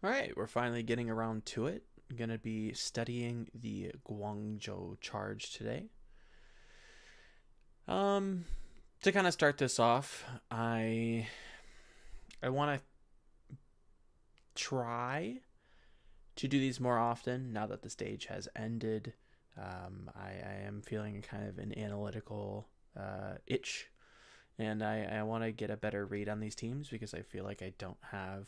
All right, we're finally getting around to it. I'm going to be studying the Guangzhou charge today. Um, to kind of start this off, I want to try to do these more often now that the stage has ended. I am feeling kind of an analytical itch, and I want to get a better read on these teams because I feel like I don't have.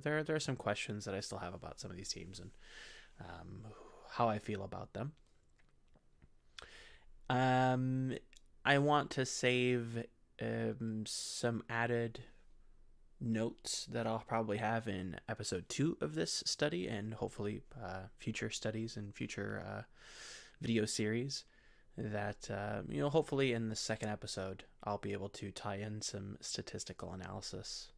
There are some questions that I still have about some of these teams and how I feel about them. I want to save some added notes that I'll probably have in episode 2 of this study and hopefully future studies and future video series that hopefully in the second episode I'll be able to tie in some statistical analysis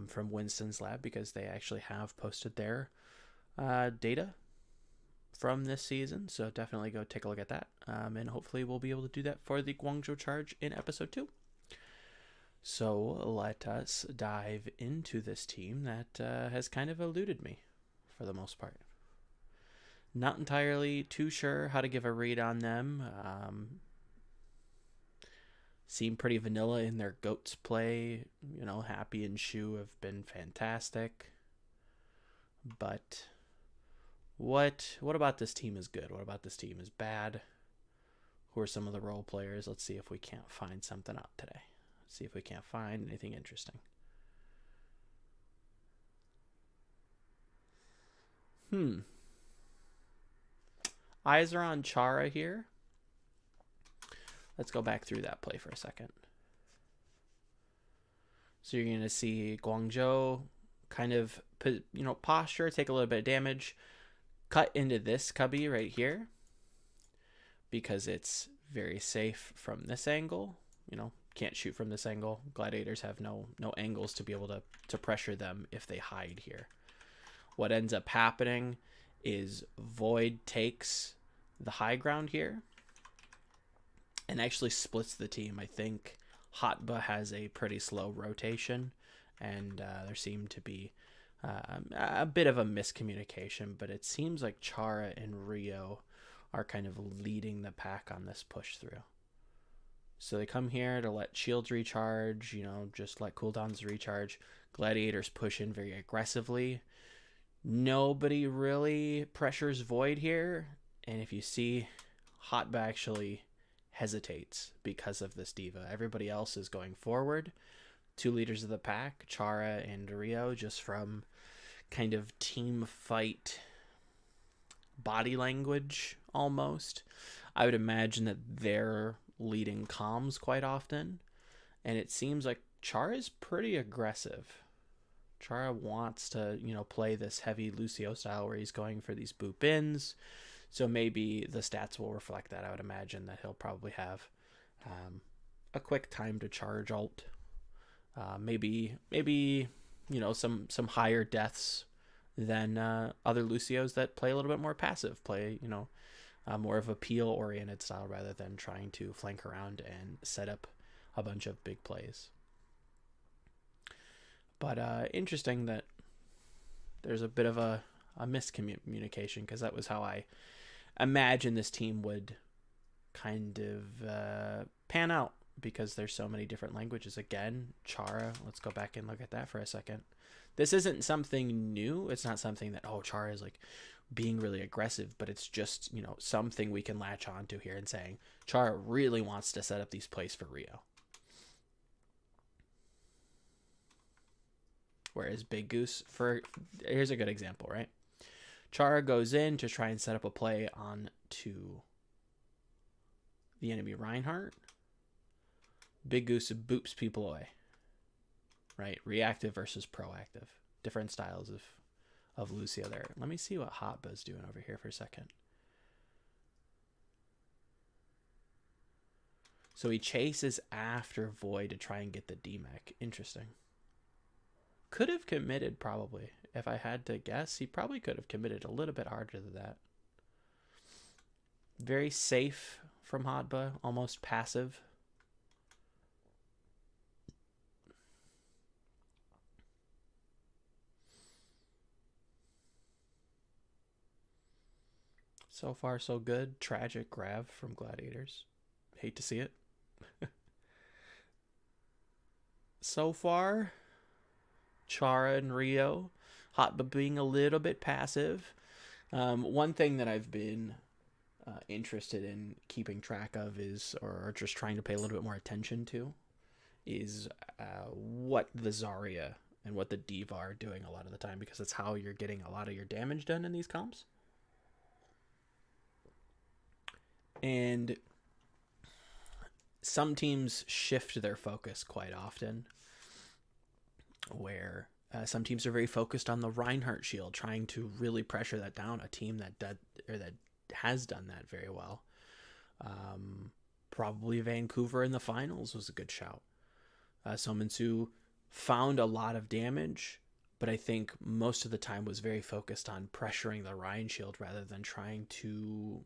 from Winston's lab because they actually have posted their data from this season, so definitely go take a look at that, and hopefully we'll be able to do that for the Guangzhou charge in episode 2. So let us dive into this team that has kind of eluded me for the most part. Not entirely too sure how to give a read on them. Seem pretty vanilla in their goats play. Happy and Shu have been fantastic. But what about this team is good? What about this team is bad? Who are some of the role players? Let's see if we can't find something out today. See if we can't find anything interesting. Eyes are on Chara here. Let's go back through that play for a second. So you're going to see Guangzhou kind of, posture, take a little bit of damage, cut into this cubby right here because it's very safe from this angle. Can't shoot from this angle. Gladiators have no angles to be able to pressure them if they hide here. What ends up happening is Void takes the high ground here and actually splits the team. I think Hotba has a pretty slow rotation, and there seemed to be a bit of a miscommunication, but it seems like Chara and Rio are kind of leading the pack on this push through. So they come here to let shields recharge, just let cooldowns recharge. Gladiators push in very aggressively. Nobody really pressures Void here. And if you see, Hotba actually hesitates because of this D.Va. Everybody else is going forward. 2 leaders of the pack, Chara and Rio, just from kind of team fight body language almost. I would imagine that they're leading comms quite often, and it seems like Chara is pretty aggressive. Chara wants to, play this heavy Lucio style where he's going for these boop ins, so maybe the stats will reflect that. I would imagine that he'll probably have a quick time to charge ult, maybe some higher deaths than other Lucios that play a little bit more passive, play more of a peel oriented style rather than trying to flank around and set up a bunch of big plays. But interesting that there's a bit of a miscommunication, because that was how I imagine this team would kind of pan out, because there's so many different languages. Again, Chara, let's go back and look at that for a second. This isn't something new. It's not something that, Chara is like being really aggressive, but it's just, something we can latch onto here and saying Chara really wants to set up these plays for Rio. Whereas Big Goose, here's a good example, right? Chara goes in to try and set up a play on to the enemy Reinhardt. Big Goose boops people away, right? Reactive versus proactive. Different styles of Lucio there. Let me see what Hotba's doing over here for a second. So he chases after Void to try and get the D-Mech. Interesting. Could have committed, probably. If I had to guess, he probably could have committed a little bit harder than that. Very safe from Hotba, almost passive. So far, so good. Tragic grab from Gladiators. Hate to see it. So far, Chara and Rio, hot but being a little bit passive. One thing that I've been interested in keeping track of is, or just trying to pay a little bit more attention to, is what the Zarya and what the D.Va are doing a lot of the time, because it's how you're getting a lot of your damage done in these comps. And some teams shift their focus quite often, where some teams are very focused on the Reinhardt shield, trying to really pressure that down. A team that has done that very well. Probably Vancouver in the finals was a good shout. Sominsu found a lot of damage, but I think most of the time was very focused on pressuring the Ryan shield rather than trying to,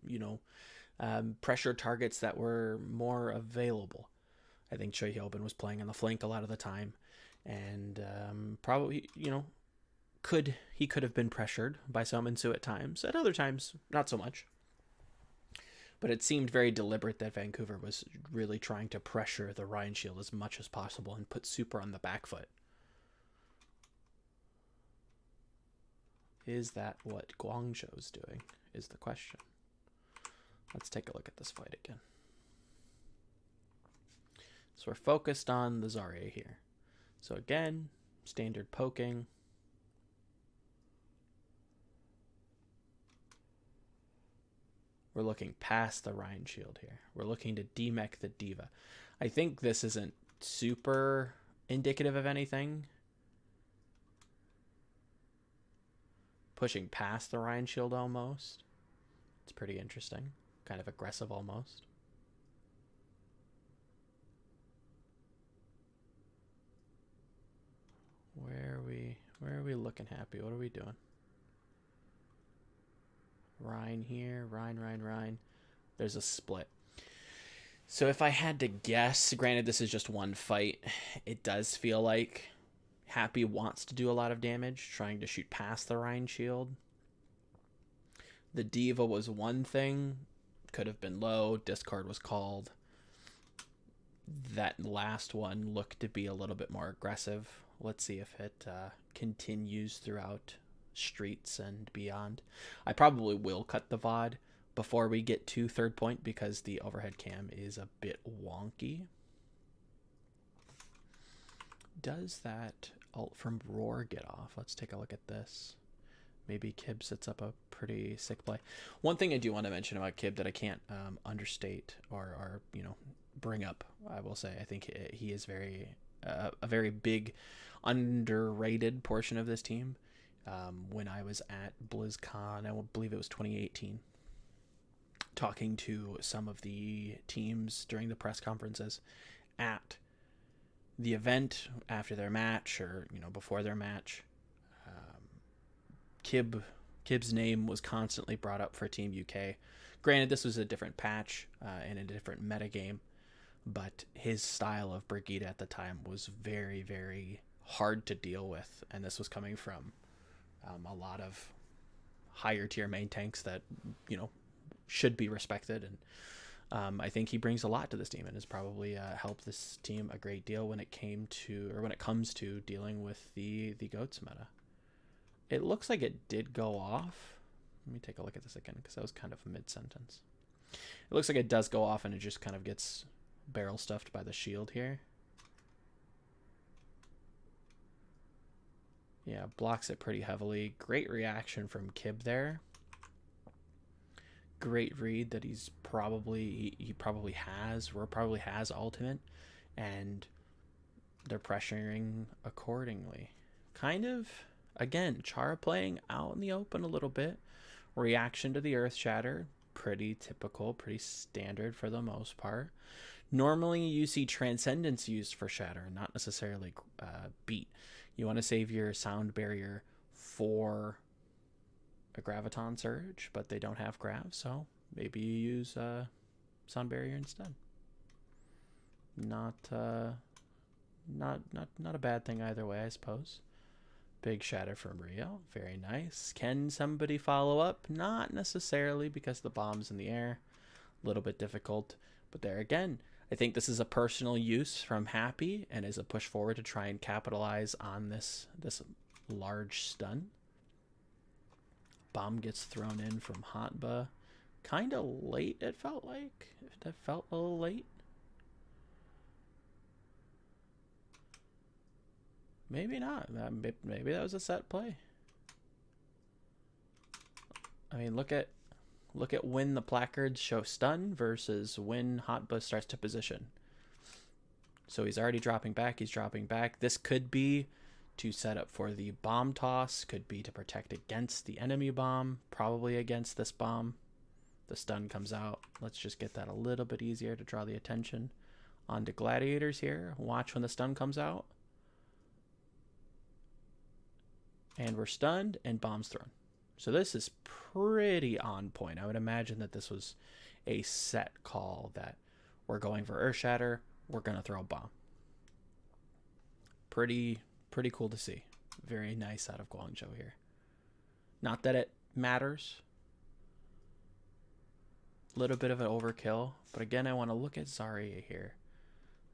pressure targets that were more available. I think Choi Hyobin was playing on the flank a lot of the time, and probably, he could have been pressured by Sominsu at times. At other times, not so much. But it seemed very deliberate that Vancouver was really trying to pressure the Ryan shield as much as possible and put Super on the back foot. Is that what Guangzhou's doing, is the question. Let's take a look at this fight again. So we're focused on the Zarya here. So again, standard poking. We're looking past the Ryan shield here. We're looking to demech the D.Va. I think this isn't super indicative of anything. Pushing past the Ryan shield almost. It's pretty interesting. Kind of aggressive almost. Where are we looking happy? What are we doing? Ryan here, Ryan. There's a split. So if I had to guess, granted this is just one fight, it does feel like Happy wants to do a lot of damage, trying to shoot past the Ryan shield. The D.Va was one thing, could have been low, discard was called. That last one looked to be a little bit more aggressive. Let's see if it continues throughout streets and beyond. I probably will cut the VOD before we get to third point because the overhead cam is a bit wonky. Does that ult from Roar get off? Let's take a look at this. Maybe Kib sets up a pretty sick play. One thing I do want to mention about Kib that I can't understate or bring up, I will say, I think he is a very big underrated portion of this team. When I was at BlizzCon, I believe it was 2018, talking to some of the teams during the press conferences at the event after their match or before their match, Kib's name was constantly brought up for Team UK. Granted, this was a different patch and a different metagame, but his style of Brigitte at the time was very, very hard to deal with, and this was coming from a lot of higher tier main tanks that should be respected, and I think he brings a lot to this team and has probably helped this team a great deal when it comes to dealing with the GOATS meta. It looks like it did go off. Let me take a look at this again because that was kind of mid-sentence. It looks like it does go off and it just kind of gets barrel stuffed by the shield here. Yeah, blocks it pretty heavily. Great reaction from Kib there. Great read that he probably has ultimate, and they're pressuring accordingly. Kind of, again, Chara playing out in the open a little bit. Reaction to the Earth Shatter, pretty typical, pretty standard for the most part. Normally you see Transcendence used for Shatter, not necessarily Beat. You want to save your sound barrier for a Graviton Surge, but they don't have Grav, so maybe you use sound barrier instead. Not a bad thing either way, I suppose. Big shatter from Rio. Very nice. Can somebody follow up? Not necessarily, because the bomb's in the air. A little bit difficult. But there again, I think this is a personal use from Happy and is a push forward to try and capitalize on this large stun. Bomb gets thrown in from Hotba. Kind of late, it felt like. That felt a little late. Maybe not. Maybe that was a set play. I mean, look at when the placards show stun versus when Hotba starts to position. So he's already dropping back. He's dropping back. This could be to set up for the bomb toss. Could be to protect against the enemy bomb. Probably against this bomb. The stun comes out. Let's just get that a little bit easier to draw the attention onto gladiators here. Watch when the stun comes out. And we're stunned and bombs thrown. So this is pretty on point. I would imagine that this was a set call that we're going for Earth Shatter. We're going to throw a bomb. Pretty cool to see. Very nice out of Guangzhou here. Not that it matters. A little bit of an overkill. But again, I want to look at Zarya here.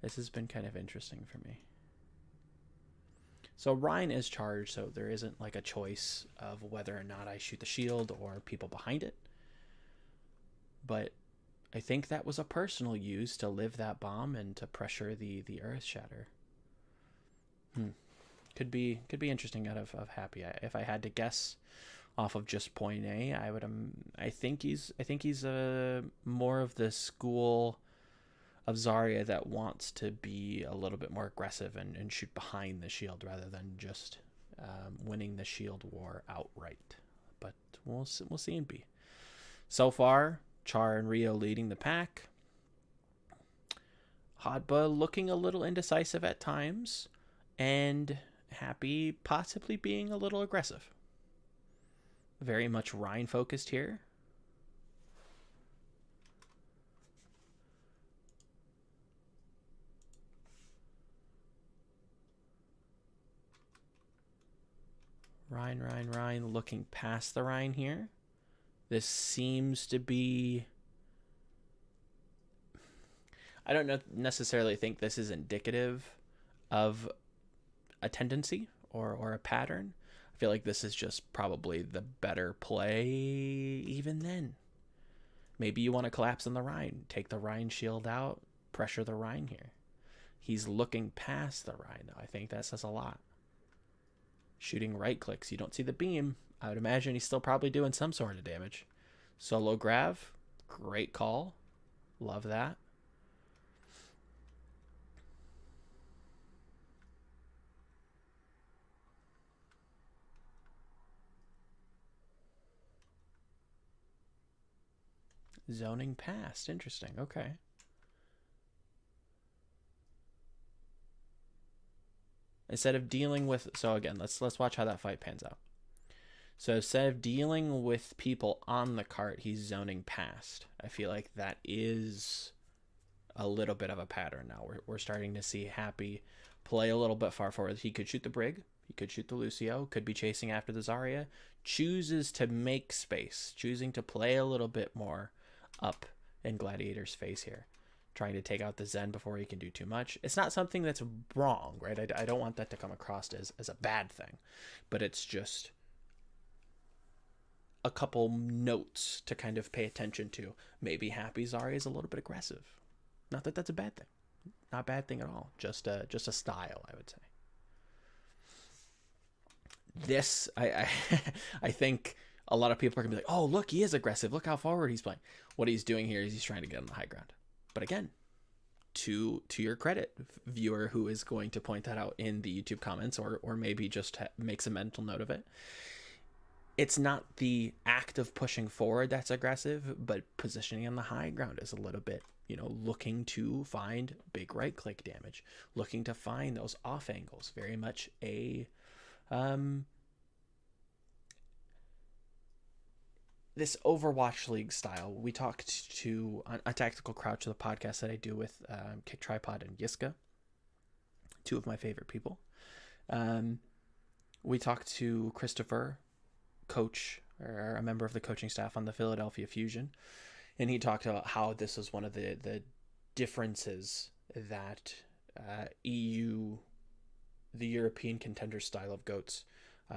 This has been kind of interesting for me. So Ryan is charged, so there isn't like a choice of whether or not I shoot the shield or people behind it. But I think that was a personal use to live that bomb and to pressure the Earth Shatter. Could be interesting out of Happy. If I had to guess off of just point A, I think he's more of the school of Zarya that wants to be a little bit more aggressive and shoot behind the shield rather than just winning the shield war outright. But we'll see in B. So far, Char and Rio leading the pack. Hotba looking a little indecisive at times, and Happy possibly being a little aggressive. Very much Ryan focused here. Ryan, looking past the Ryan here. This seems to be... I don't necessarily think this is indicative of a tendency or a pattern. I feel like this is just probably the better play even then. Maybe you want to collapse on the Ryan. Take the Ryan shield out. Pressure the Ryan here. He's looking past the Ryan, though. I think that says a lot. Shooting right clicks. You don't see the beam. I would imagine he's still probably doing some sort of damage. Solo grav. Great call. Love that. Zoning past. Interesting. Okay. Instead of dealing with... So again, let's watch how that fight pans out. So instead of dealing with people on the cart, he's zoning past. I feel like that is a little bit of a pattern now. We're starting to see Happy play a little bit far forward. He could shoot the Brig. He could shoot the Lucio. Could be chasing after the Zarya. Chooses to make space. Choosing to play a little bit more up in Gladiator's face here. Trying to take out the Zen before he can do too much. It's not something that's wrong, right? I don't want that to come across as a bad thing. But it's just a couple notes to kind of pay attention to. Maybe Happy Zarya is a little bit aggressive. Not that that's a bad thing. Not a bad thing at all. Just a style, I would say. This, I think a lot of people are going to be like, oh, look, he is aggressive. Look how forward he's playing. What he's doing here is he's trying to get on the high ground. But again, to your credit, viewer who is going to point that out in the YouTube comments or maybe just makes a mental note of it, it's not the act of pushing forward that's aggressive, but positioning on the high ground is a little bit, looking to find big right click damage, looking to find those off angles. Very much a this Overwatch League style. We talked to a Tactical Crouch, the podcast that I do with Kick Tripod and Yiska, two of my favorite people. We talked to Christopher, coach or a member of the coaching staff on the Philadelphia Fusion, and he talked about how this is one of the differences that EU, the European contender style of goats,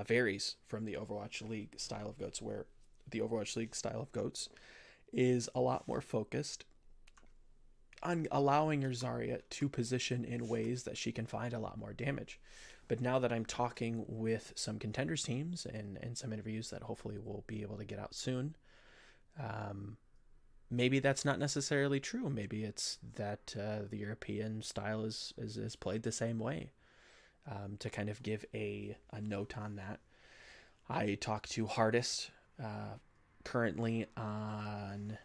varies from the Overwatch League style of goats, where the Overwatch League style of goats is a lot more focused on allowing your Zarya to position in ways that she can find a lot more damage. But now that I'm talking with some contenders teams and some interviews that hopefully we'll be able to get out soon, maybe that's not necessarily true. Maybe it's that the European style is played the same way. To kind of give a note on that, I talked to Hardest, currently on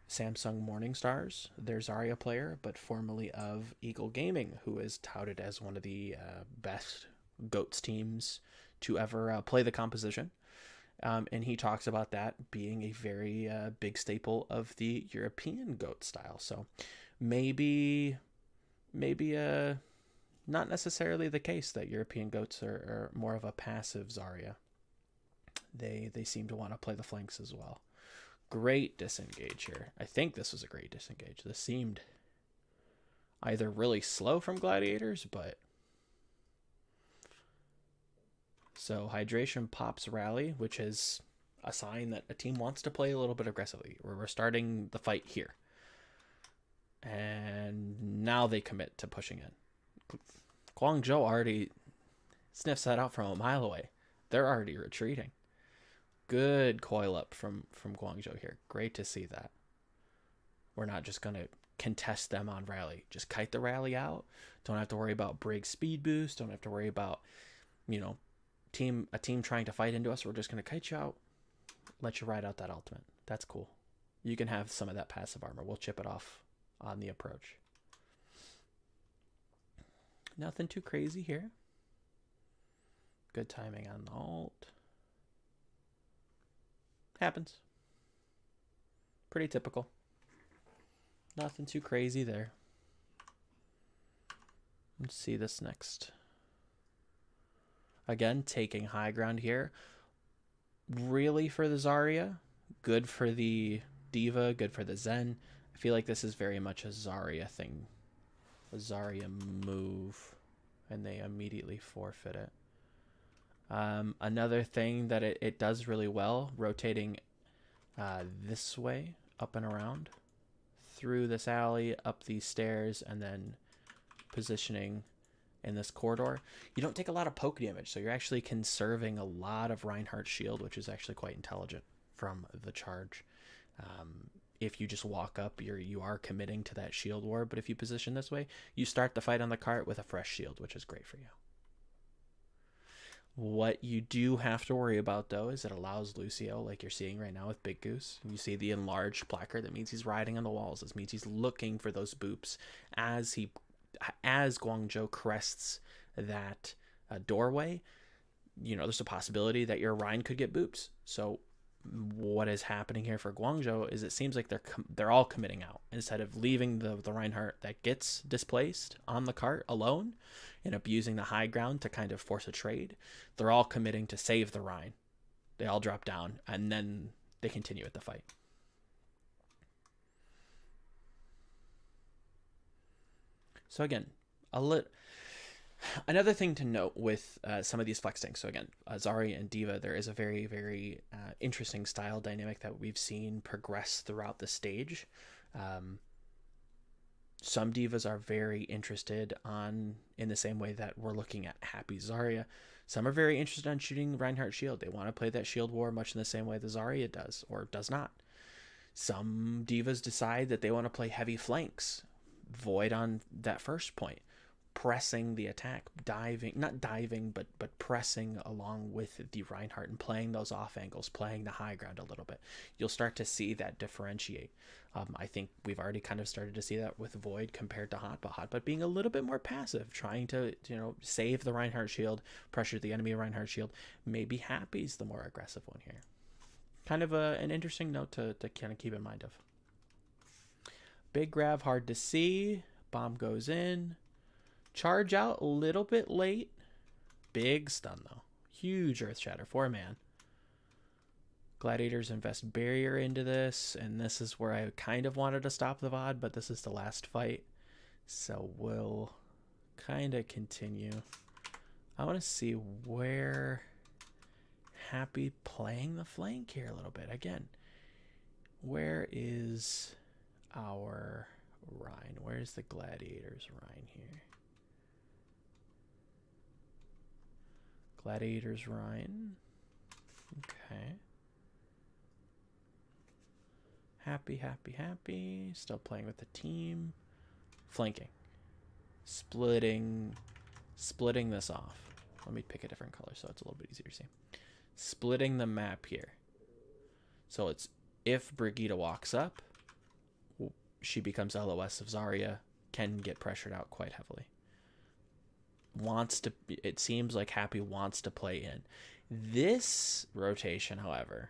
Samsung Morningstars, their Zarya player, but formerly of Eagle Gaming, who is touted as one of the best GOATS teams to ever play the composition. And he talks about that being a very big staple of the European GOAT style. So maybe not necessarily the case that European GOATs are more of a passive Zarya. They seem to want to play the flanks as well. Great disengage here. I think this was a great disengage. This seemed either really slow from Gladiators, but... So hydration pops rally, which is a sign that a team wants to play a little bit aggressively. We're starting the fight here. And now they commit to pushing in. Guangzhou already sniffs that out from a mile away. They're already retreating. Good coil up from Guangzhou here. Great to see that. We're not just going to contest them on rally. Just kite the rally out. Don't have to worry about Briggs speed boost. Don't have to worry about, a team trying to fight into us. We're just going to kite you out. Let you ride out that ultimate. That's cool. You can have some of that passive armor. We'll chip it off on the approach. Nothing too crazy here. Good timing on the ult. Happens. Pretty typical. Nothing too crazy there. Let's see this next. Again, taking high ground here. Really for the Zarya. Good for the D.Va. Good for the Zen. I feel like this is very much a Zarya thing. A Zarya move. And they immediately forfeit it. Another thing that it does really well, rotating this way, up and around, through this alley, up these stairs, and then positioning in this corridor. You don't take a lot of poke damage, so you're actually conserving a lot of Reinhardt's shield, which is actually quite intelligent from the charge. If you just walk up, you are committing to that shield war, but if you position this way, you start the fight on the cart with a fresh shield, which is great for you. What you do have to worry about, though, is it allows Lucio, like you're seeing right now with Big Goose. You see the enlarged placard. That means he's riding on the walls. This means he's looking for those boops as Guangzhou crests that doorway. There's a possibility that your Rhine could get boops. So what is happening here for Guangzhou is it seems like they're all committing out instead of leaving the Reinhardt that gets displaced on the cart alone and abusing the high ground to kind of force a trade. They're all committing to save the Rhine. They all drop down and then they continue with the fight. So again, another thing to note with some of these flex tanks. So again, Zarya and D.Va, there is a very, very interesting style dynamic that we've seen progress throughout the stage. Some D.Vas are very interested in the same way that we're looking at Happy Zarya. Some are very interested on shooting Reinhardt shield. They want to play that shield war much in the same way the Zarya does, or does not. Some D.Vas decide that they want to play heavy flanks. Void on that first point. Pressing the attack, not diving, but pressing along with the Reinhardt and playing those off angles, playing the high ground a little bit. You'll start to see that differentiate. I think we've already kind of started to see that with Void compared to Hotbot being a little bit more passive, trying to save the Reinhardt shield, pressure the enemy Reinhardt shield. Maybe Happy's the more aggressive one here. Kind of an interesting note to kind of keep in mind of. Big grab, hard to see. Bomb goes in. Charge out a little bit late. Big stun, though. huge Earth Shatter, 4-man. Gladiators invest barrier into this, and this is where I kind of wanted to stop the VOD, but this is the last fight, so we'll kind of continue. I want to see where Happy playing the flank here a little bit. Again, where is our Rhine? Where's the Gladiators Rhine here? Gladiators Rhine. Okay. Happy, happy, happy. Still playing with the team. Flanking. Splitting this off. Let me pick a different color so it's a little bit easier to see. Splitting the map here. So it's if Brigitte walks up, she becomes LOS of Zarya, can get pressured out quite heavily. It seems like Happy wants to play in. This rotation, however,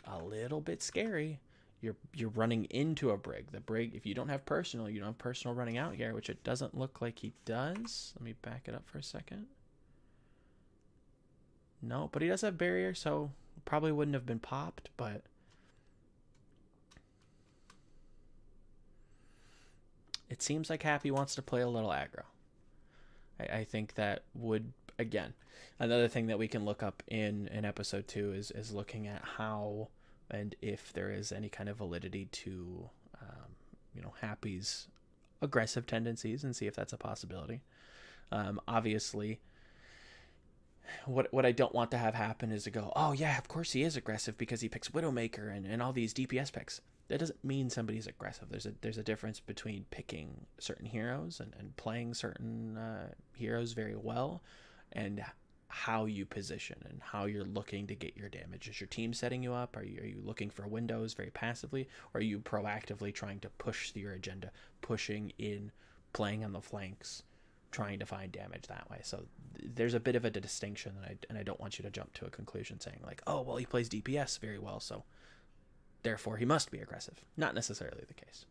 a little bit scary. You're running into a Brig. The Brig, if you don't have personal, you don't have personal running out here, which it doesn't look like he does. Let me back it up for a second. No, but he does have barrier, so probably wouldn't have been popped, but it seems like Happy wants to play a little aggro. I think that would, again, another thing that we can look up in episode 2 is looking at how and if there is any kind of validity to, Happy's aggressive tendencies, and see if that's a possibility. Obviously, what I don't want to have happen is to go, oh yeah, of course he is aggressive because he picks Widowmaker and all these DPS picks. That doesn't mean somebody's aggressive. There's a difference between picking certain heroes and playing certain heroes very well, and how you position and how you're looking to get your damage. Is your team setting you up? Are you looking for windows very passively? Or are you proactively trying to push your agenda, pushing in, playing on the flanks, trying to find damage that way? So there's a bit of a distinction, and I don't want you to jump to a conclusion saying like, oh, well, he plays DPS very well, so therefore he must be aggressive. Not necessarily the case.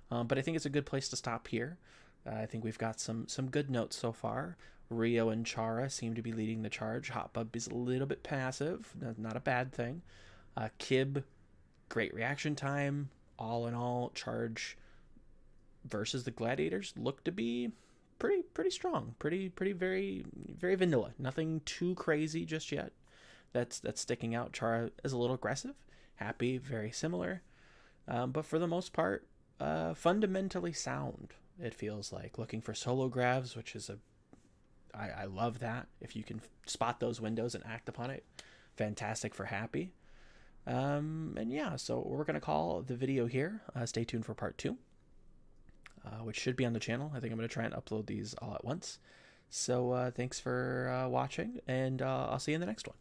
But I think it's a good place to stop here. I think we've got some good notes so far. Rio and Chara seem to be leading the charge. Hotbub is a little bit passive. Not a bad thing. Kib, great reaction time. All in all, charge versus the Gladiators look to be pretty strong. Pretty very vanilla. Nothing too crazy just yet. That's sticking out. Chara is a little aggressive. Happy, very similar. But for the most part, fundamentally sound, it feels like. Looking for solo grabs, which is I love that. If you can spot those windows and act upon it, fantastic for Happy. And yeah, so we're going to call the video here. Stay tuned for part 2, which should be on the channel. I think I'm going to try and upload these all at once. So thanks for watching, and I'll see you in the next one.